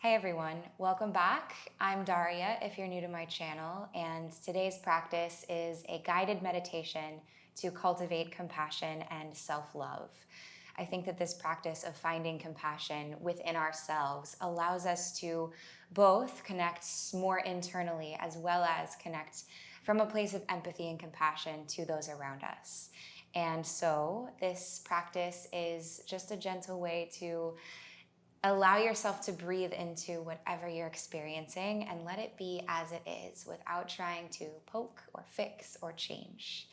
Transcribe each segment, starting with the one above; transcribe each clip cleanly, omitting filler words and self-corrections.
Hi everyone, welcome back. I'm Daria if you're new to my channel, and today's practice is a guided meditation to cultivate compassion and self-love. I think that this practice of finding compassion within ourselves allows us to both connect more internally as well as connect from a place of empathy and compassion to those around us. And so this practice is just a gentle way to allow yourself to breathe into whatever you're experiencing and let it be as it is without trying to poke or fix or change.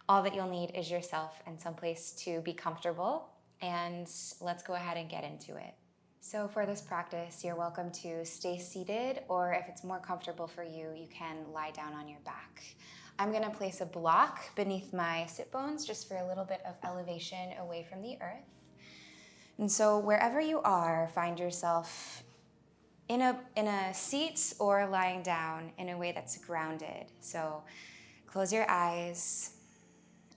All that you'll need is yourself and someplace to be comfortable, and let's go ahead and get into it. So for this practice, you're welcome to stay seated, or if it's more comfortable for you, you can lie down on your back. I'm gonna place a block beneath my sit bones just for a little bit of elevation away from the earth. And so wherever you are, find yourself in a seat or lying down in a way that's grounded. So close your eyes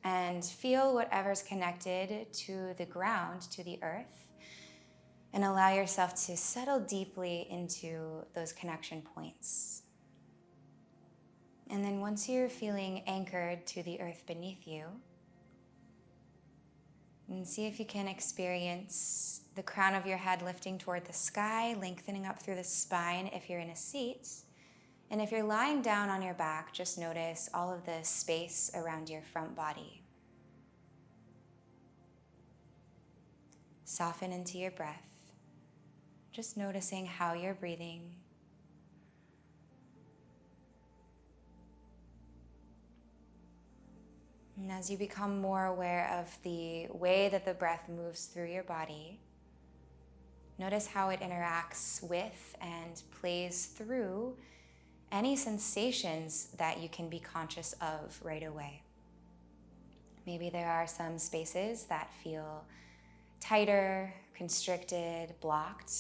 and feel whatever's connected to the ground, to the earth, and allow yourself to settle deeply into those connection points. And then once you're feeling anchored to the earth beneath you, and see if you can experience the crown of your head lifting toward the sky, lengthening up through the spine if you're in a seat. And if you're lying down on your back, just notice all of the space around your front body. Soften into your breath, just noticing how you're breathing. And as you become more aware of the way that the breath moves through your body, notice how it interacts with and plays through any sensations that you can be conscious of right away. Maybe there are some spaces that feel tighter, constricted, blocked,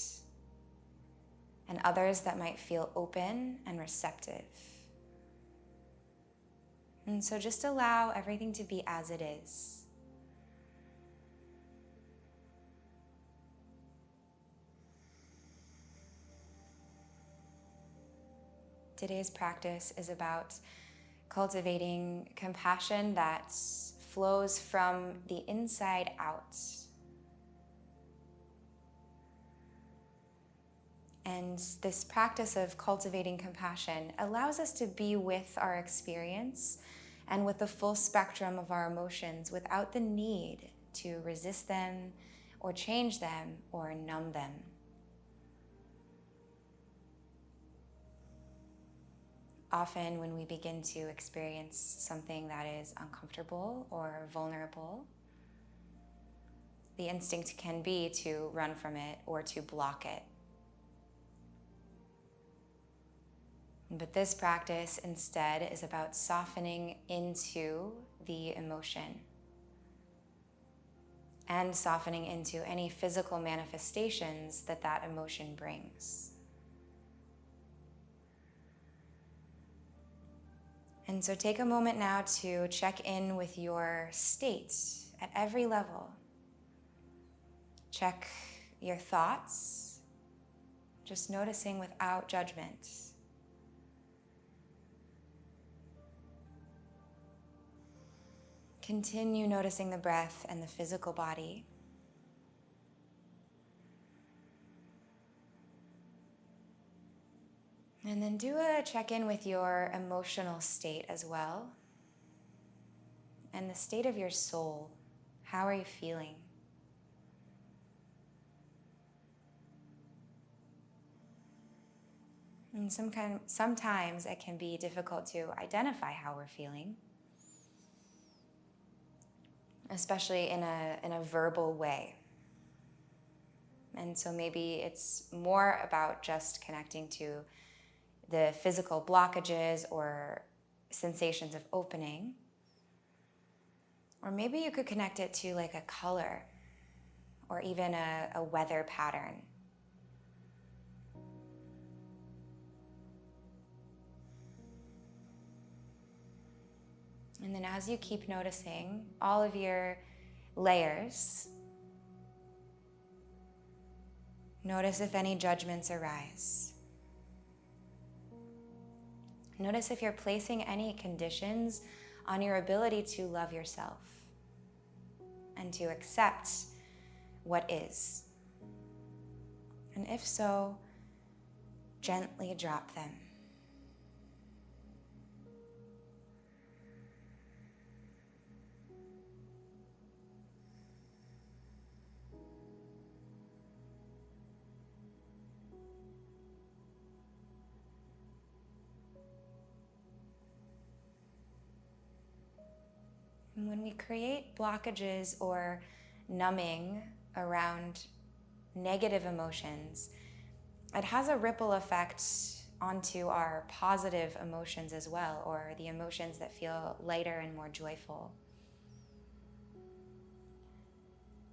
and others that might feel open and receptive. And so just allow everything to be as it is. Today's practice is about cultivating compassion that flows from the inside out. And this practice of cultivating compassion allows us to be with our experience and with the full spectrum of our emotions without the need to resist them or change them or numb them. Often when we begin to experience something that is uncomfortable or vulnerable, the instinct can be to run from it or to block it. But this practice instead is about softening into the emotion and softening into any physical manifestations that that emotion brings. And so take a moment now to check in with your state at every level. Check your thoughts, just noticing without judgment. Continue noticing the breath and the physical body. And then do a check-in with your emotional state as well. And the state of your soul. How are you feeling? And sometimes it can be difficult to identify how we're feeling, especially in a verbal way. And so maybe it's more about just connecting to the physical blockages or sensations of opening. Or maybe you could connect it to like a color or even a weather pattern. And then as you keep noticing all of your layers, Notice if any judgments arise. Notice if you're placing any conditions on your ability to love yourself and to accept what is. And if so, gently drop them. And when we create blockages or numbing around negative emotions, it has a ripple effect onto our positive emotions as well, or the emotions that feel lighter and more joyful.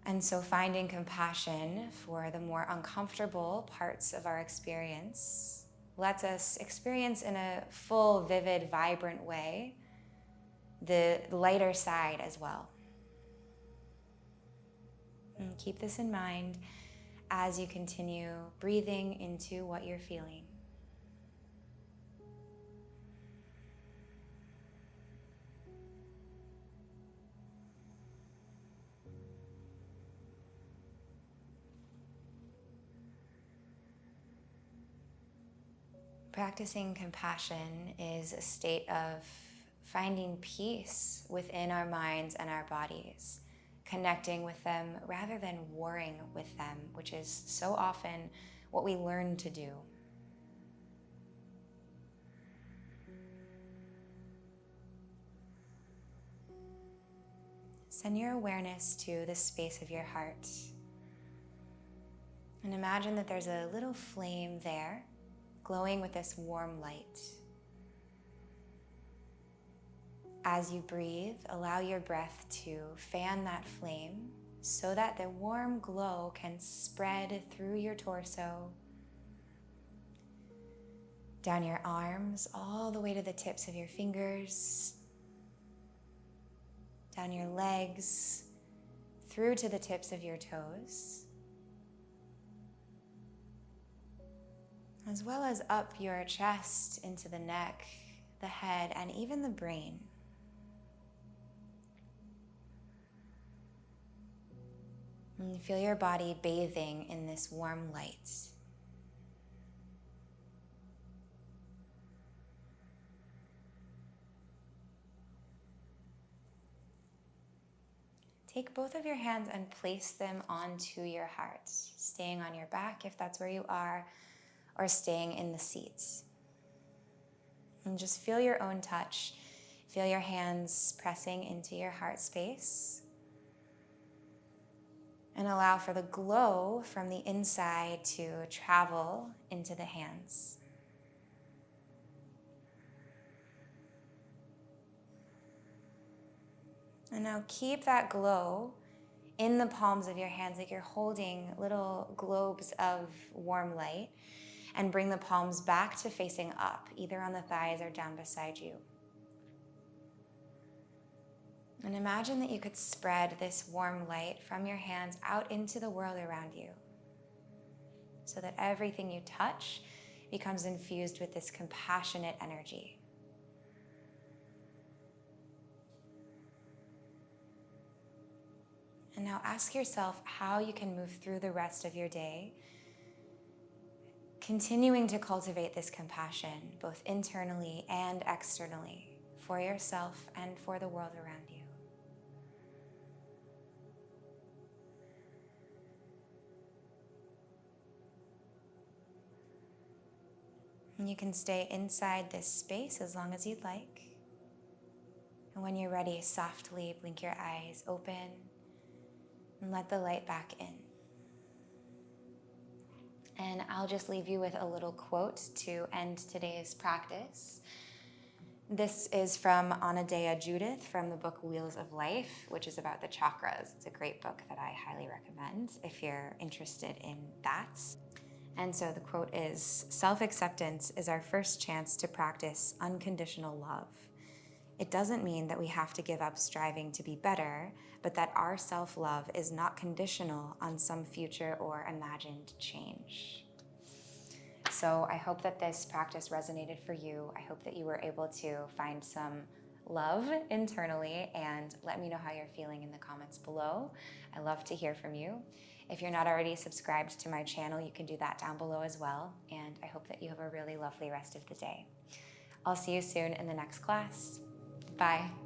And so finding compassion for the more uncomfortable parts of our experience lets us experience in a full, vivid, vibrant way the lighter side as well. And keep this in mind as you continue breathing into what you're feeling. Practicing compassion is a state of finding peace within our minds and our bodies, connecting with them rather than warring with them, which is so often what we learn to do. Send your awareness to the space of your heart. And imagine that there's a little flame there, glowing with this warm light. As you breathe, allow your breath to fan that flame so that the warm glow can spread through your torso, down your arms, all the way to the tips of your fingers, down your legs, through to the tips of your toes, as well as up your chest into the neck, the head, and even the brain. And feel your body bathing in this warm light. Take both of your hands and place them onto your heart, staying on your back if that's where you are, or staying in the seat. And just feel your own touch. Feel your hands pressing into your heart space. And allow for the glow from the inside to travel into the hands. And now keep that glow in the palms of your hands, like you're holding little globes of warm light, and bring the palms back to facing up, either on the thighs or down beside you. And imagine that you could spread this warm light from your hands out into the world around you, so that everything you touch becomes infused with this compassionate energy. And now ask yourself how you can move through the rest of your day, continuing to cultivate this compassion, both internally and externally, for yourself and for the world around you. And you can stay inside this space as long as you'd like. And when you're ready, softly blink your eyes open and let the light back in. And I'll just leave you with a little quote to end today's practice. This is from Anadea Judith from the book Wheels of Life, which is about the chakras. It's a great book that I highly recommend if you're interested in that. And so the quote is, "Self-acceptance is our first chance to practice unconditional love. It doesn't mean that we have to give up striving to be better, but that our self-love is not conditional on some future or imagined change. So I hope that this practice resonated for you. I hope that you were able to find some love internally, and let me know how you're feeling in the comments below. I love to hear from you. If you're not already subscribed to my channel, you can do that down below as well. And I hope that you have a really lovely rest of the day. I'll see you soon in the next class. Bye.